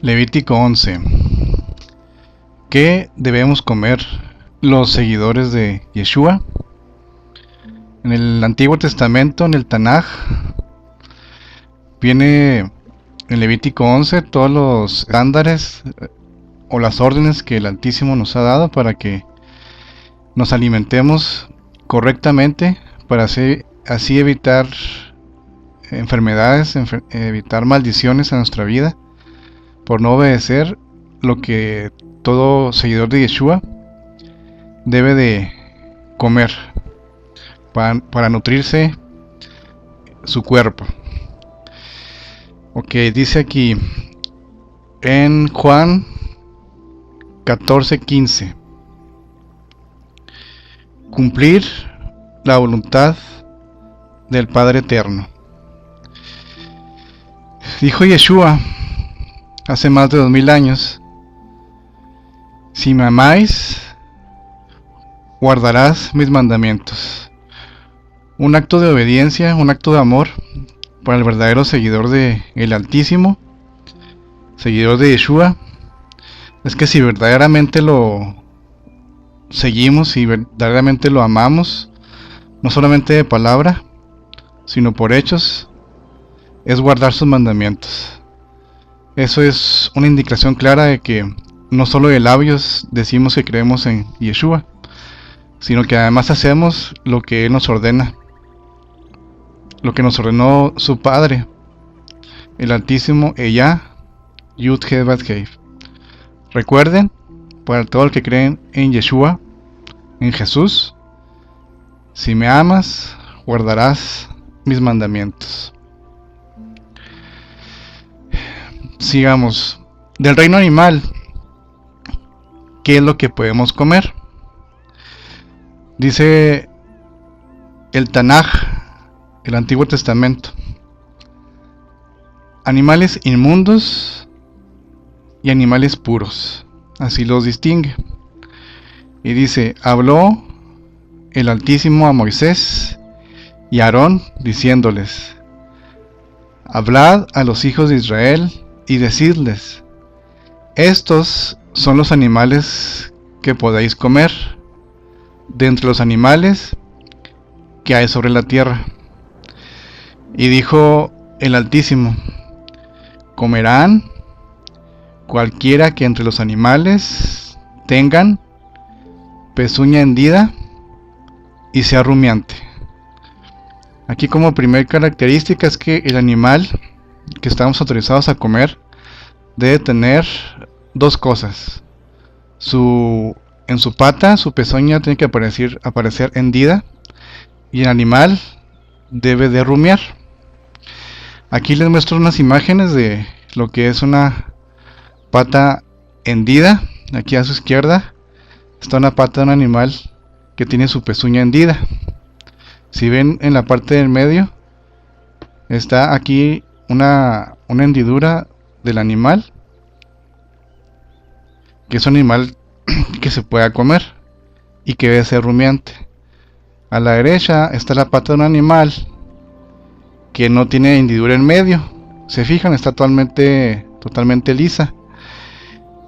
Levítico 11. ¿Qué debemos comer los seguidores de Yeshua? En el Antiguo Testamento, en el Tanaj, viene en Levítico 11 todos los estándares o las órdenes que el Altísimo nos ha dado para que nos alimentemos correctamente, para así evitar enfermedades, evitar maldiciones a nuestra vida por no obedecer lo que todo seguidor de Yeshua debe de comer para nutrirse su cuerpo. Ok, dice aquí en Juan 14:15: cumplir la voluntad del Padre Eterno. Dijo Yeshua hace más de 2000 años: si me amáis, guardarás mis mandamientos. Un acto de obediencia, un acto de amor para el verdadero seguidor de el Altísimo, seguidor de Yeshua, es que si verdaderamente lo seguimos y verdaderamente lo amamos, no solamente de palabra, sino por hechos, es guardar sus mandamientos. Eso es una indicación clara de que no solo de labios decimos que creemos en Yeshua, sino que además hacemos lo que Él nos ordena, lo que nos ordenó su Padre, el Altísimo, Ella, Yud He Vav Hei. Recuerden, para todo el que creen en Yeshua, en Jesús: si me amas, guardarás mis mandamientos. Sigamos. Del reino animal, ¿qué es lo que podemos comer? Dice el Tanaj, el Antiguo Testamento: animales inmundos y animales puros, así los distingue. Y dice: habló el Altísimo a Moisés y a Aarón diciéndoles: hablad a los hijos de Israel y decidles: estos son los animales que podéis comer de entre los animales que hay sobre la tierra. Y dijo el Altísimo: comerán cualquiera que entre los animales tengan pezuña hendida y sea rumiante. Aquí, como primer característica, es que el animal que estamos autorizados a comer debe tener dos cosas: en su pata, su pezuña tiene que aparecer hendida, y el animal debe de rumiar. Aquí les muestro unas imágenes de lo que es una pata hendida. Aquí a su izquierda está una pata de un animal que tiene su pezuña hendida. Si ven, en la parte del medio está aquí una hendidura del animal, que es un animal que se pueda comer y que debe ser rumiante. A la derecha está la pata de un animal que no tiene hendidura en medio. Se fijan, está totalmente lisa.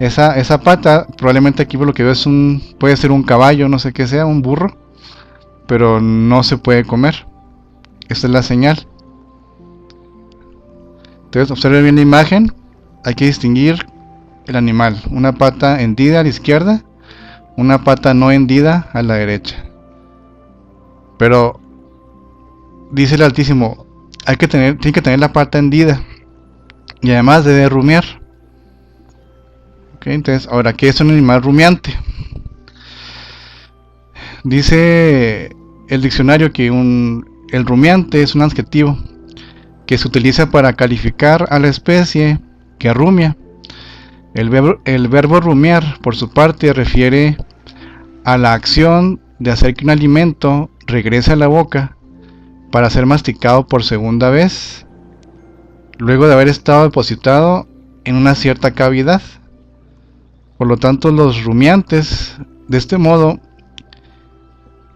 Esa pata, probablemente aquí por lo que veo puede ser un caballo, no sé qué sea, un burro, pero no se puede comer. Esta es la señal. Entonces, observen bien la imagen. Hay que distinguir el animal: una pata hendida a la izquierda, una pata no hendida a la derecha. Pero dice el Altísimo: tiene que tener la pata hendida y además debe rumiar. Okay, entonces, ahora, ¿qué es un animal rumiante? Dice el diccionario que el rumiante es un adjetivo que se utiliza para calificar a la especie que rumia. El verbo rumiar, por su parte, refiere a la acción de hacer que un alimento regrese a la boca para ser masticado por segunda vez, luego de haber estado depositado en una cierta cavidad. Por lo tanto, los rumiantes, de este modo,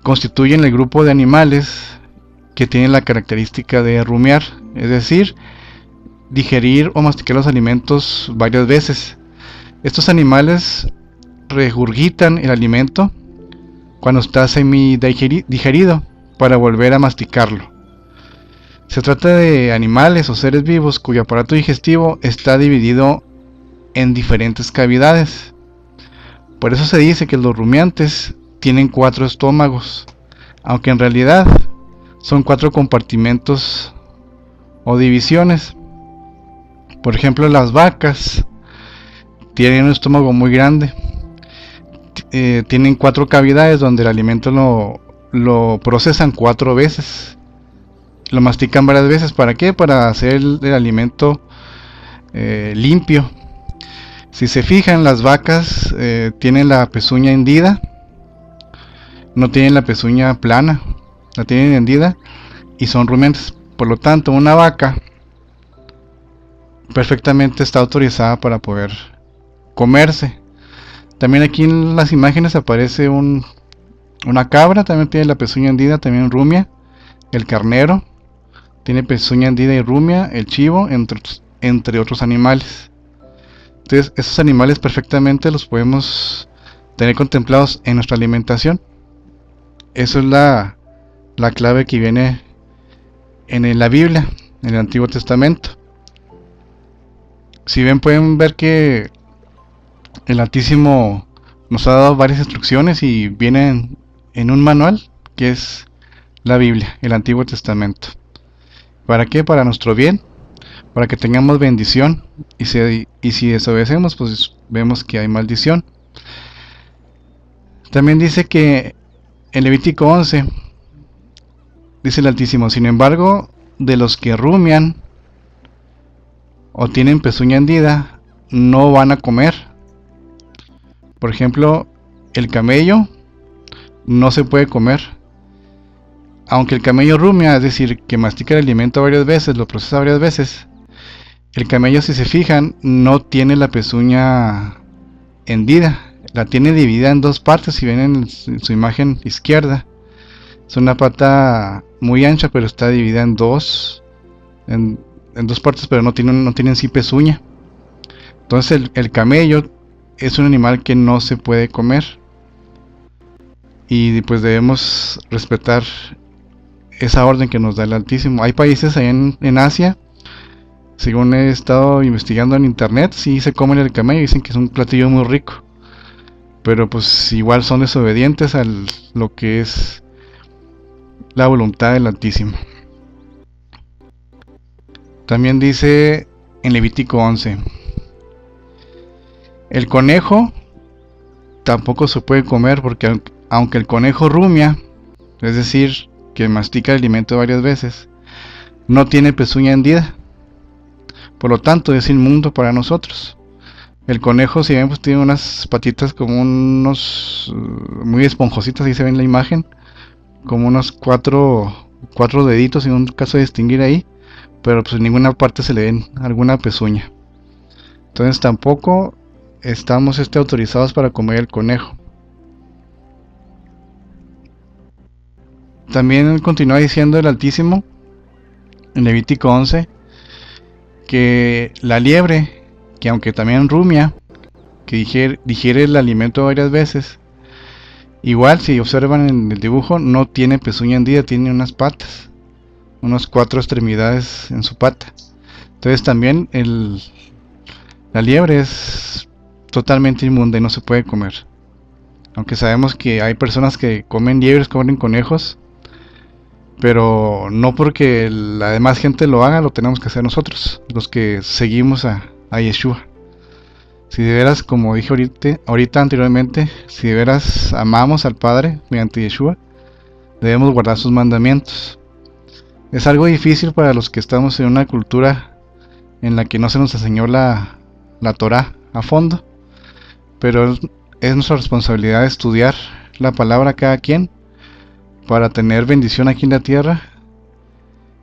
constituyen el grupo de animales que tienen la característica de rumiar, es decir, digerir o masticar los alimentos varias veces. Estos animales regurgitan el alimento cuando está semi-digerido para volver a masticarlo. Se trata de animales o seres vivos cuyo aparato digestivo está dividido en diferentes cavidades. Por eso se dice que los rumiantes tienen 4 estómagos, aunque en realidad son 4 compartimentos o divisiones. Por ejemplo, las vacas tienen un estómago muy grande. Tienen 4 cavidades donde el alimento lo procesan 4 veces. Lo mastican varias veces. ¿Para qué? Para hacer el alimento limpio. Si se fijan, las vacas tienen la pezuña hendida. No tienen la pezuña plana. La tienen hendida y son rumiantes. Por lo tanto, una vaca perfectamente está autorizada para poder comerse. También aquí en las imágenes aparece una cabra, también tiene la pezuña hendida, también rumia. El carnero tiene pezuña hendida y rumia. El chivo, entre otros animales. Entonces, esos animales perfectamente los podemos tener contemplados en nuestra alimentación. Eso es la clave que viene en la Biblia, en el Antiguo Testamento. Si ven, pueden ver que el Altísimo nos ha dado varias instrucciones y vienen en un manual que es la Biblia, el Antiguo Testamento. ¿Para qué? Para nuestro bien, para que tengamos bendición, y si desobedecemos, pues vemos que hay maldición. También dice que en Levítico 11 dice el Altísimo: sin embargo, de los que rumian o tienen pezuña hendida, no van a comer. Por ejemplo, el camello no se puede comer. Aunque el camello rumia, es decir, que mastica el alimento varias veces, lo procesa varias veces, el camello, si se fijan, no tiene la pezuña hendida. La tiene dividida en 2 partes. Si ven en su imagen izquierda, es una pata muy ancha, pero está dividida en dos partes, pero no tiene en sí pezuña. Entonces el camello es un animal que no se puede comer, y pues debemos respetar esa orden que nos da el Altísimo. Hay países ahí en Asia, según he estado investigando en internet, sí se comen el camello, dicen que es un platillo muy rico, pero pues igual son desobedientes a lo que es la voluntad del Altísimo. También dice en Levítico 11: el conejo tampoco se puede comer, porque aunque el conejo rumia, es decir, que mastica el alimento varias veces, no tiene pezuña hendida. Por lo tanto, es inmundo para nosotros. El conejo, si ven, pues tiene unas patitas como muy esponjositas, ahí se ve en la imagen, como unos cuatro deditos, en un caso de distinguir ahí, pero pues en ninguna parte se le ven alguna pezuña. Entonces tampoco estamos autorizados para comer el conejo. También continúa diciendo el Altísimo en Levítico 11 que la liebre, que aunque también rumia, que digiere el alimento varias veces, igual, si observan en el dibujo, no tiene pezuña hendida, tiene unas patas, unas 4 extremidades en su pata. Entonces también la liebre es totalmente inmunda y no se puede comer. Aunque sabemos que hay personas que comen liebres, comen conejos, pero no porque la demás gente lo haga, lo tenemos que hacer nosotros, los que seguimos a Yeshua. Si de veras, como dije ahorita anteriormente, si de veras amamos al Padre mediante Yeshua, debemos guardar sus mandamientos. Es algo difícil para los que estamos en una cultura en la que no se nos enseñó la Torah a fondo, pero es nuestra responsabilidad estudiar la palabra cada quien para tener bendición aquí en la tierra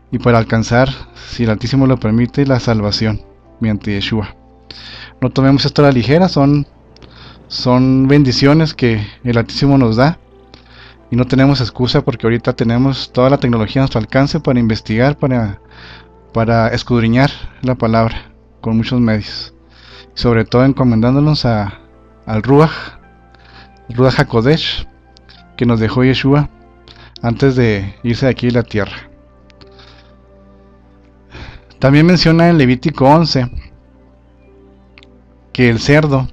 y para alcanzar, si el Altísimo lo permite, la salvación mediante Yeshua. No tomemos esto a la ligera, son bendiciones que el Altísimo nos da, y no tenemos excusa, porque ahorita tenemos toda la tecnología a nuestro alcance para investigar, para escudriñar la palabra con muchos medios, sobre todo encomendándonos al Ruach HaKodesh que nos dejó Yeshua antes de irse de aquí de la tierra. También menciona en Levítico 11 que el cerdo,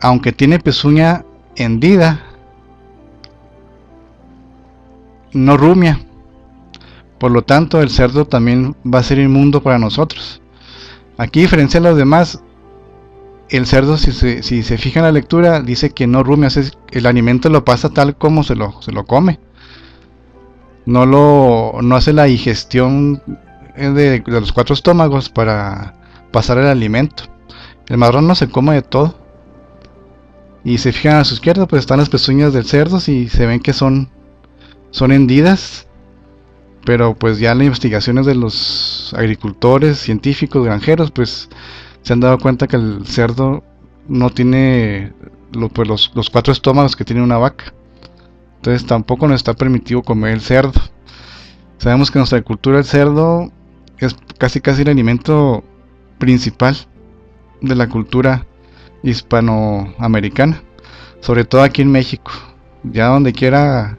aunque tiene pezuña hendida, no rumia. Por lo tanto, el cerdo también va a ser inmundo para nosotros. Aquí, a diferencia de los demás, el cerdo, si se fija en la lectura, dice que no rumia. El alimento lo pasa tal como se lo come. No hace la digestión de los 4 estómagos para pasar el alimento. El marrano se come de todo. Y se fijan a su izquierda, pues están las pezuñas del cerdo y se ven que son hendidas. Pero pues ya las investigaciones de los agricultores, científicos, granjeros, pues se han dado cuenta que el cerdo no tiene los 4 estómagos que tiene una vaca. Entonces tampoco nos está permitido comer el cerdo. Sabemos que en nuestra cultura el cerdo es casi el alimento principal de la cultura hispanoamericana, sobre todo aquí en México. Ya donde quiera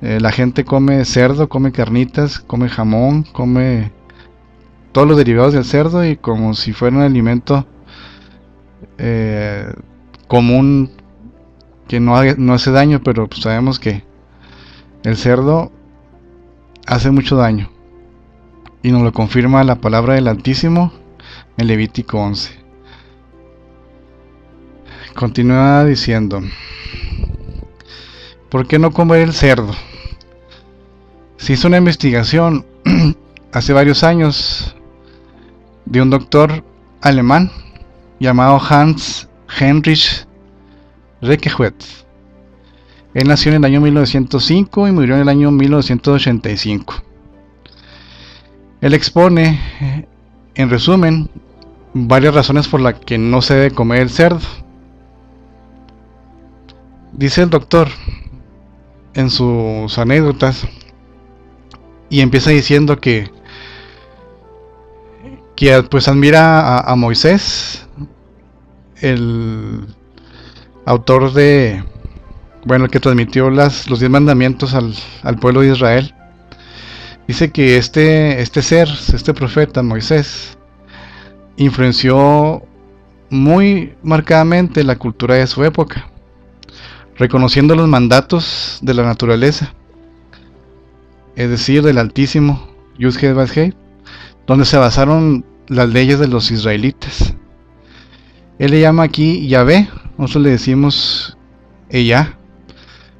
la gente come cerdo, come carnitas, come jamón, come todos los derivados del cerdo, y como si fuera un alimento común que no hace daño, pero pues sabemos que el cerdo hace mucho daño, y nos lo confirma la palabra del Altísimo en Levítico 11. Continúa diciendo: ¿por qué no comer el cerdo? Se hizo una investigación hace varios años de un doctor alemán llamado Hans Heinrich Reckehuet. Él nació en el año 1905 y murió en el año 1985. Él expone, en resumen, varias razones por las que no se debe comer el cerdo. Dice el doctor en sus anécdotas, y empieza diciendo que pues admira a Moisés, el autor el que transmitió los 10 mandamientos al pueblo de Israel. Dice que este profeta Moisés influenció muy marcadamente la cultura de su época, reconociendo los mandatos de la naturaleza, es decir, del Altísimo, Yud-Heh-Vav-Heh, donde se basaron las leyes de los israelitas. Él le llama aquí Yahvé, nosotros le decimos Ella,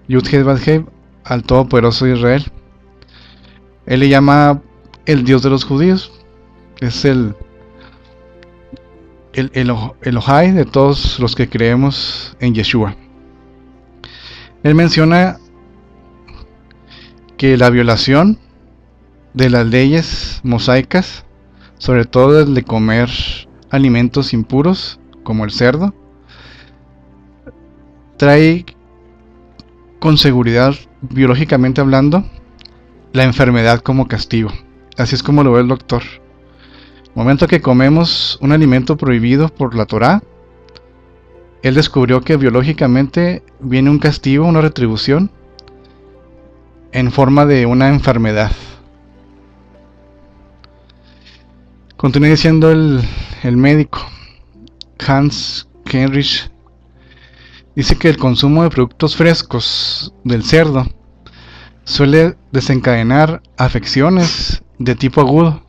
Yud-Heh-Vav-Heh, al Todopoderoso de Israel. Él le llama el Dios de los judíos, es el Elohai de todos los que creemos en Yeshua. Él menciona que la violación de las leyes mosaicas, sobre todo el de comer alimentos impuros como el cerdo, trae con seguridad, biológicamente hablando, la enfermedad como castigo. Así es como lo ve el doctor. El momento que comemos un alimento prohibido por la Torá, él descubrió que biológicamente viene un castigo, una retribución, en forma de una enfermedad. Continúa diciendo el médico Hans Heinrich. Dice que el consumo de productos frescos del cerdo suele desencadenar afecciones de tipo agudo,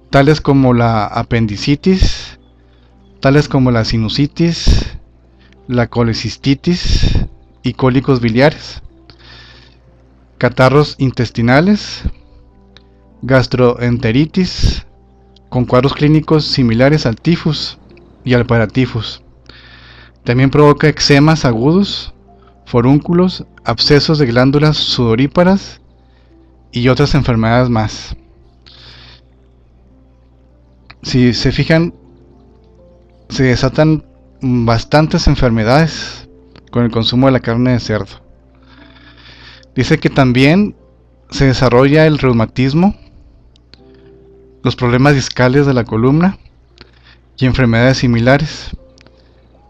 tales como la apendicitis, tales como la sinusitis, la colecistitis y cólicos biliares, catarros intestinales, gastroenteritis, con cuadros clínicos similares al tifus y al paratifus. También provoca eczemas agudos, forúnculos, abscesos de glándulas sudoríparas y otras enfermedades más. Si se fijan, se desatan bastantes enfermedades con el consumo de la carne de cerdo. Dice que también se desarrolla el reumatismo los problemas discales de la columna y enfermedades similares,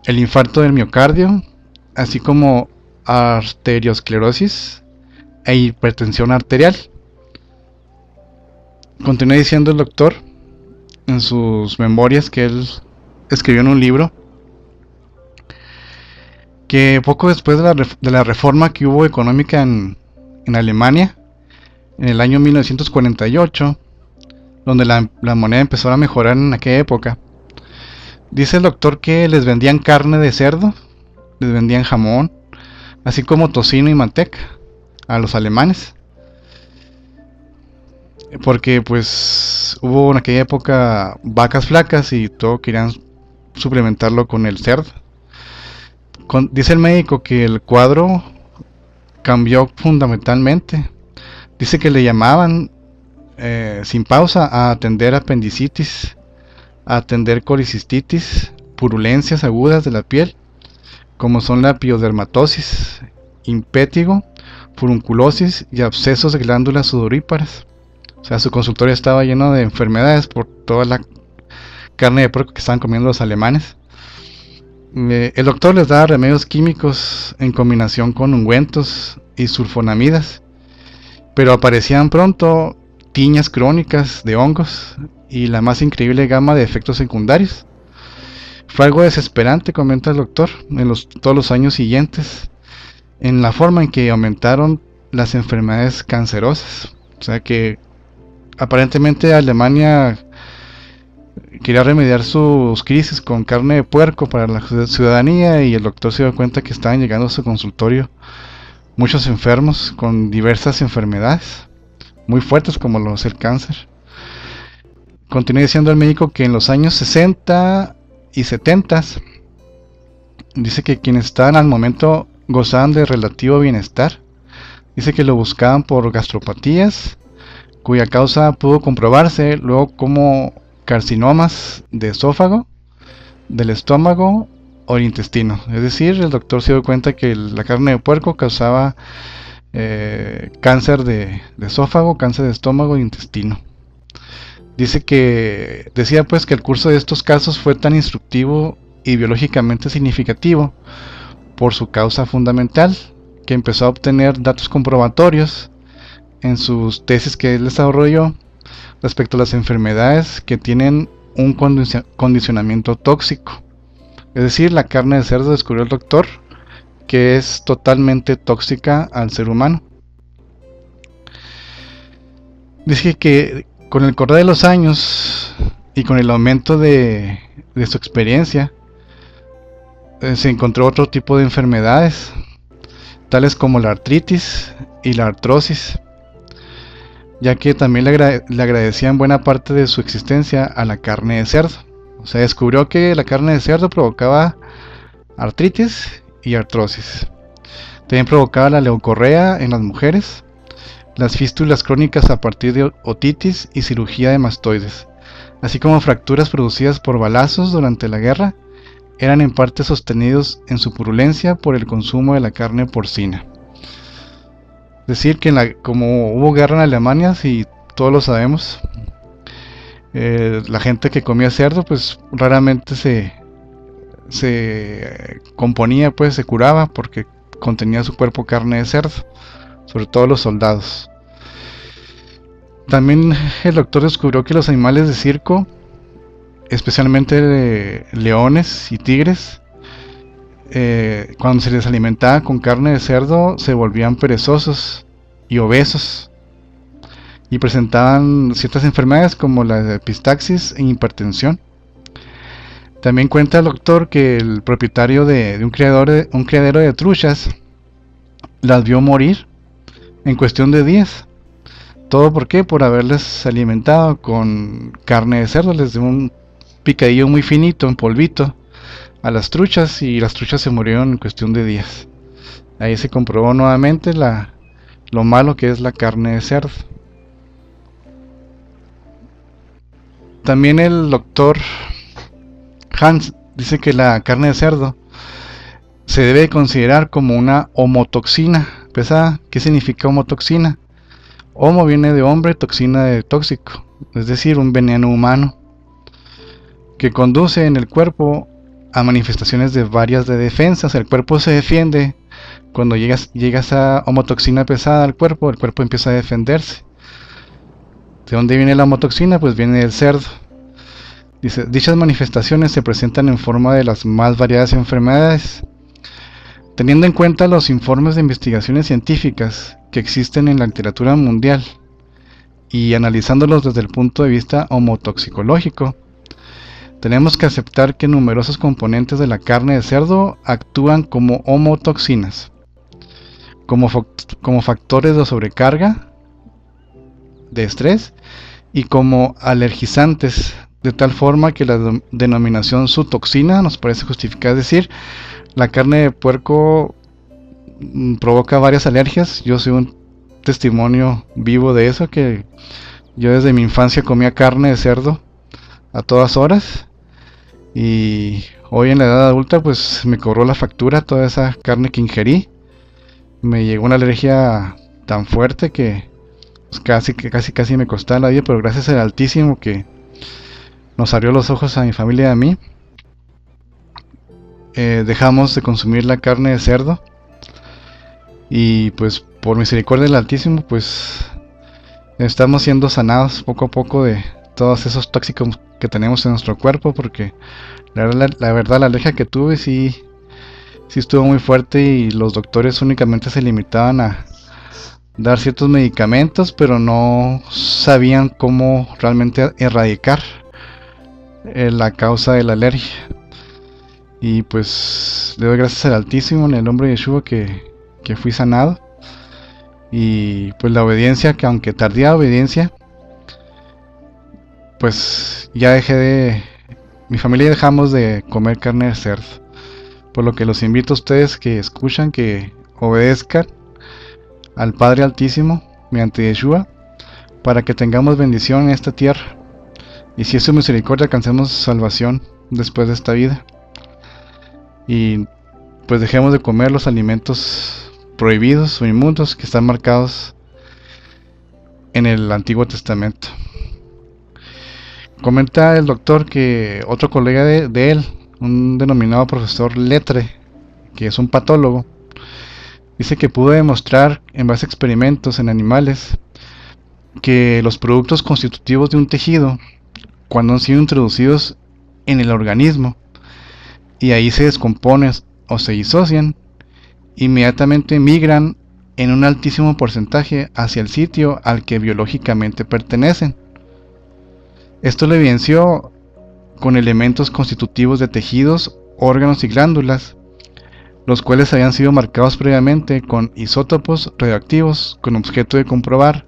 el infarto del miocardio, así como arteriosclerosis e hipertensión arterial. Continúa diciendo el doctor en sus memorias que él escribió en un libro que poco después de la reforma que hubo económica en Alemania en el año 1948, donde la moneda empezó a mejorar en aquella época, dice el doctor que les vendían carne de cerdo, les vendían jamón, así como tocino y manteca a los alemanes, porque pues hubo en aquella época vacas flacas y todo querían suplementarlo con el cerdo. Dice el médico que el cuadro cambió fundamentalmente. Dice que le llamaban sin pausa a atender apendicitis, a atender colicistitis, purulencias agudas de la piel, como son la piodermatosis, impétigo, furunculosis y abscesos de glándulas sudoríparas. O sea, su consultorio estaba lleno de enfermedades por toda la carne de puerco que estaban comiendo los alemanes. El doctor les daba remedios químicos en combinación con ungüentos y sulfonamidas, pero aparecían pronto tiñas crónicas de hongos y la más increíble gama de efectos secundarios. Fue algo desesperante, comenta el doctor, en todos los años siguientes, en la forma en que aumentaron las enfermedades cancerosas. O sea que aparentemente Alemania quería remediar sus crisis con carne de puerco para la ciudadanía, y el doctor se dio cuenta que estaban llegando a su consultorio muchos enfermos con diversas enfermedades muy fuertes como lo es el cáncer. Continúa diciendo el médico que en los años 60 y 70 dice que quienes estaban al momento gozaban de relativo bienestar. Dice que lo buscaban por gastropatías, cuya causa pudo comprobarse luego como carcinomas de esófago, del estómago o el intestino. Es decir, el doctor se dio cuenta que la carne de puerco causaba cáncer de esófago, cáncer de estómago e intestino. Decía pues que el curso de estos casos fue tan instructivo y biológicamente significativo por su causa fundamental, que empezó a obtener datos comprobatorios en sus tesis que él desarrolló respecto a las enfermedades que tienen un condicionamiento tóxico. Es decir, la carne de cerdo, descubrió el doctor, que es totalmente tóxica al ser humano. Dice que con el correr de los años y con el aumento de su experiencia, se encontró otro tipo de enfermedades, tales como la artritis y la artrosis, ya que también le agradecían buena parte de su existencia a la carne de cerdo. O sea, descubrió que la carne de cerdo provocaba artritis y artrosis. También provocaba la leucorrea en las mujeres, las fístulas crónicas a partir de otitis y cirugía de mastoides, así como fracturas producidas por balazos durante la guerra, eran en parte sostenidos en su purulencia por el consumo de la carne porcina. Es decir, que como hubo guerra en Alemania, si todos lo sabemos, la gente que comía cerdo pues raramente se componía, pues se curaba, porque contenía su cuerpo carne de cerdo, sobre todo los soldados. También el doctor descubrió que los animales de circo, especialmente leones y tigres, cuando se les alimentaba con carne de cerdo, se volvían perezosos y obesos y presentaban ciertas enfermedades como la epistaxis e hipertensión. También cuenta el doctor que el propietario de un criadero de truchas las vio morir en cuestión de días. ¿Todo por qué? Por haberles alimentado con carne de cerdo. Les dio un picadillo muy finito en polvito a las truchas y las truchas se murieron en cuestión de días. Ahí se comprobó nuevamente lo malo que es la carne de cerdo. También el doctor Hans dice que la carne de cerdo se debe considerar como una homotoxina pesada. ¿Qué significa homotoxina? Homo viene de hombre, toxina de tóxico. es decir, un veneno humano, que conduce en el cuerpo a manifestaciones de varias de defensas. El cuerpo se defiende cuando llega esa homotoxina pesada al cuerpo, el cuerpo empieza a defenderse. ¿De dónde viene la homotoxina? Pues viene del cerdo. Dice, dichas manifestaciones se presentan en forma de las más variadas enfermedades. Teniendo en cuenta los informes de investigaciones científicas que existen en la literatura mundial y analizándolos desde el punto de vista homotoxicológico, tenemos que aceptar que numerosos componentes de la carne de cerdo actúan como homotoxinas, como factores de sobrecarga, de estrés y como alergizantes, de tal forma que la denominación zootoxina nos parece justificada. Es decir, la carne de puerco provoca varias alergias. Yo soy un testimonio vivo de eso, que yo desde mi infancia comía carne de cerdo a todas horas, y hoy en la edad adulta pues me cobró la factura toda esa carne que ingerí. Me llegó una alergia tan fuerte que pues, casi me costaba la vida, pero gracias al Altísimo que nos abrió los ojos a mi familia y a mí, dejamos de consumir la carne de cerdo, y pues por misericordia del Altísimo pues estamos siendo sanados poco a poco de todos esos tóxicos que tenemos en nuestro cuerpo, porque la verdad la alergia que tuve sí estuvo muy fuerte, y los doctores únicamente se limitaban a dar ciertos medicamentos, pero no sabían cómo realmente erradicar la causa de la alergia. Y pues le doy gracias al Altísimo en el nombre de Yeshua que fui sanado, y pues la obediencia, que aunque tardía obediencia, pues ya mi familia dejamos de comer carne de cerdo, por lo que los invito a ustedes que escuchan que obedezcan al Padre Altísimo mediante Yeshua, para que tengamos bendición en esta tierra, y si es su misericordia alcancemos salvación después de esta vida, y pues dejemos de comer los alimentos prohibidos o inmundos que están marcados en el Antiguo Testamento. Comenta el doctor que otro colega de él, un denominado profesor Lettre, que es un patólogo, dice que pudo demostrar en base a experimentos en animales que los productos constitutivos de un tejido, cuando han sido introducidos en el organismo y ahí se descomponen o se disocian, inmediatamente migran en un altísimo porcentaje hacia el sitio al que biológicamente pertenecen. Esto lo evidenció con elementos constitutivos de tejidos, órganos y glándulas, los cuales habían sido marcados previamente con isótopos radioactivos con objeto de comprobar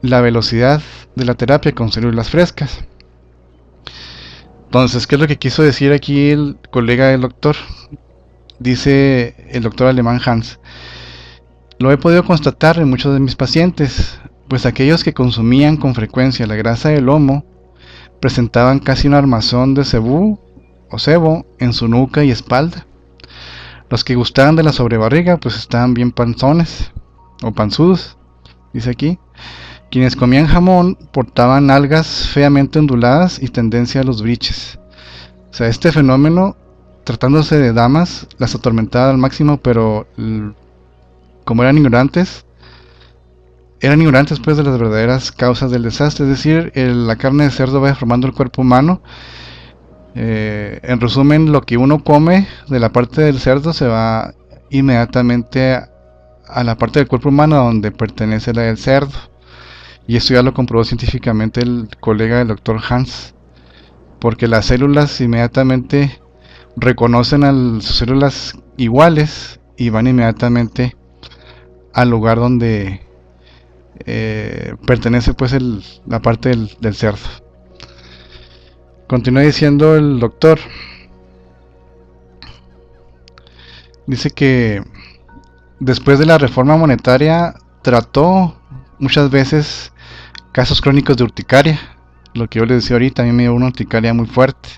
la velocidad de la terapia con células frescas. Entonces, ¿qué es lo que quiso decir aquí el colega del doctor? Dice el doctor alemán Hans: lo he podido constatar en muchos de mis pacientes, pues aquellos que consumían con frecuencia la grasa del lomo presentaban casi un armazón de cebú o sebo en su nuca y espalda. Los que gustaban de la sobrebarriga pues estaban bien panzones o panzudos, dice aquí. Quienes comían jamón portaban algas feamente onduladas y tendencia a los briches. O sea, este fenómeno, tratándose de damas, las atormentaba al máximo, pero como eran ignorantes pues de las verdaderas causas del desastre. Es decir, la carne de cerdo va deformando el cuerpo humano. En resumen, lo que uno come de la parte del cerdo se va inmediatamente a la parte del cuerpo humano donde pertenece la del cerdo. Y esto ya lo comprobó científicamente el colega del doctor Hans, porque las células inmediatamente reconocen a sus células iguales y van inmediatamente al lugar donde pertenece pues la parte del cerdo. Continúa diciendo el doctor, dice que después de la reforma monetaria trató muchas veces casos crónicos de urticaria, lo que yo les decía ahorita. A mí me dio una urticaria muy fuerte.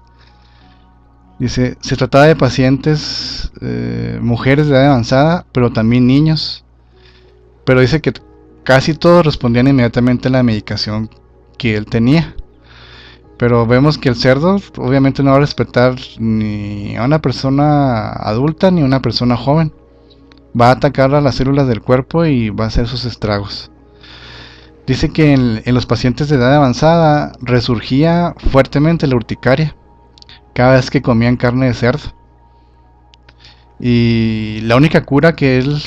Dice, se trataba de pacientes, mujeres de edad avanzada, pero también niños, pero dice que casi todos respondían inmediatamente a la medicación que él tenía. Pero vemos que el cerdo obviamente no va a respetar ni a una persona adulta ni a una persona joven. Va a atacar a las células del cuerpo y va a hacer sus estragos. Dice que en los pacientes de edad avanzada resurgía fuertemente la urticaria cada vez que comían carne de cerdo. Y la única cura que él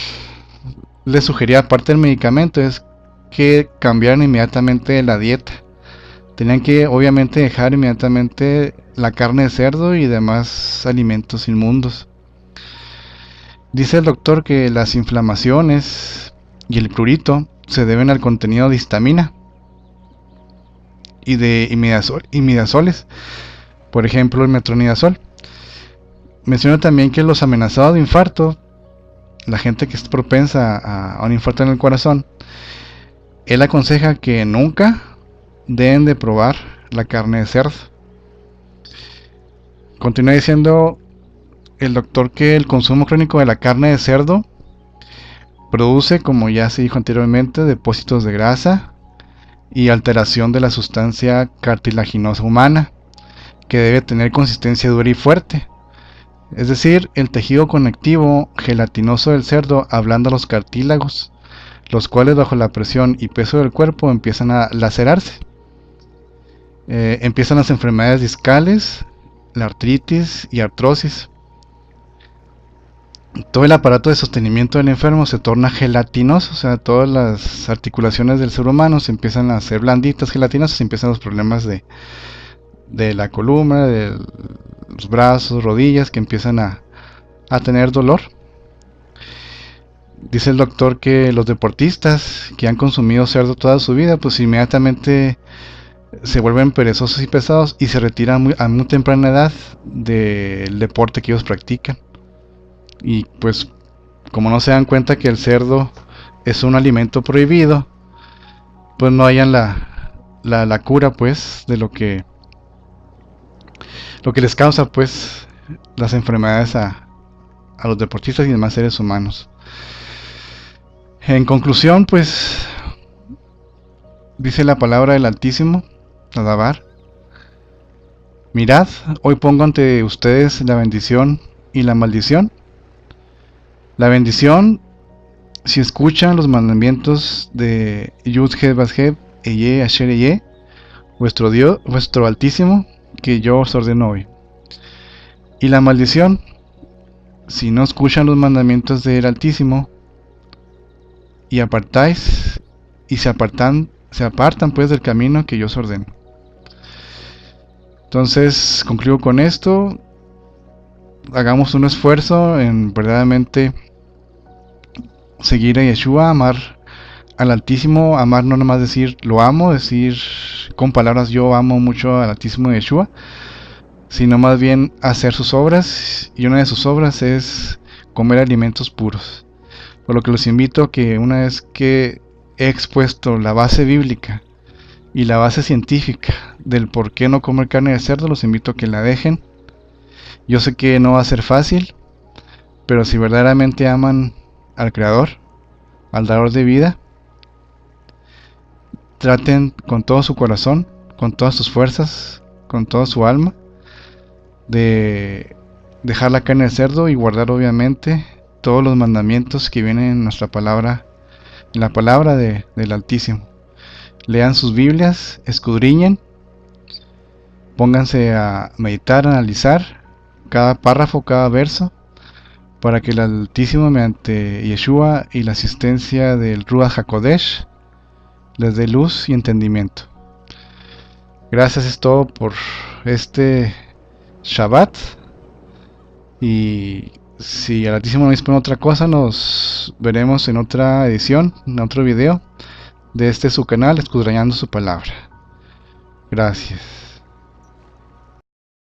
le sugería, aparte del medicamento, es que cambiaran inmediatamente la dieta. Tenían que obviamente dejar inmediatamente la carne de cerdo y demás alimentos inmundos. Dice el doctor que las inflamaciones y el prurito se deben al contenido de histamina y de imidazoles, por ejemplo el metronidazol. Menciona también que los amenazados de infarto, la gente que es propensa a un infarto en el corazón, él aconseja que nunca deben de probar la carne de cerdo. Continúa diciendo el doctor que el consumo crónico de la carne de cerdo produce, como ya se dijo anteriormente, depósitos de grasa y alteración de la sustancia cartilaginosa humana, que debe tener consistencia dura y fuerte. Es decir, el tejido conectivo gelatinoso del cerdo ablanda los cartílagos, los cuales bajo la presión y peso del cuerpo empiezan a lacerarse. Empiezan las enfermedades discales, la artritis y artrosis. Todo el aparato de sostenimiento del enfermo se torna gelatinoso, o sea, todas las articulaciones del ser humano se empiezan a hacer blanditas, gelatinosas, y empiezan los problemas de la columna, de los brazos, rodillas, que empiezan a tener dolor. Dice el doctor que los deportistas que han consumido cerdo toda su vida, pues inmediatamente se vuelven perezosos y pesados y se retiran a muy temprana edad del deporte que ellos practican. Y pues como no se dan cuenta que el cerdo es un alimento prohibido, pues no hayan la cura pues de lo que les causa pues las enfermedades a los deportistas y demás seres humanos. En conclusión, pues dice la palabra del Altísimo, Adabar: mirad, hoy pongo ante ustedes la bendición y la maldición. La bendición, si escuchan los mandamientos de Yud-He Vav-He Eye Asher Eye, vuestro Dios, vuestro Altísimo, que yo os ordeno hoy. Y la maldición, si no escuchan los mandamientos del Altísimo y apartáis y se apartan pues del camino que yo os ordeno. Entonces concluyo con esto. Hagamos un esfuerzo en verdaderamente seguir a Yeshua, amar al Altísimo, amar no nomás decir lo amo, decir con palabras yo amo mucho al Altísimo de Yeshua, sino más bien hacer sus obras, y una de sus obras es comer alimentos puros. Por lo que los invito a que, una vez que he expuesto la base bíblica y la base científica del por qué no comer carne de cerdo, los invito a que la dejen. Yo sé que no va a ser fácil, pero si verdaderamente aman al Creador, al Dador de vida, traten con todo su corazón, con todas sus fuerzas, con toda su alma, de dejar la carne de cerdo y guardar obviamente todos los mandamientos que vienen en nuestra palabra, en la palabra del Altísimo. Lean sus Biblias, escudriñen, pónganse a meditar, a analizar cada párrafo, cada verso, para que el Altísimo, mediante Yeshua y la asistencia del Ruach HaKodesh, les dé luz y entendimiento. Gracias, es todo por este Shabbat. Y si el Altísimo nos dispone otra cosa, nos veremos en otra edición, en otro video de su canal, Escudriñando su Palabra. Gracias.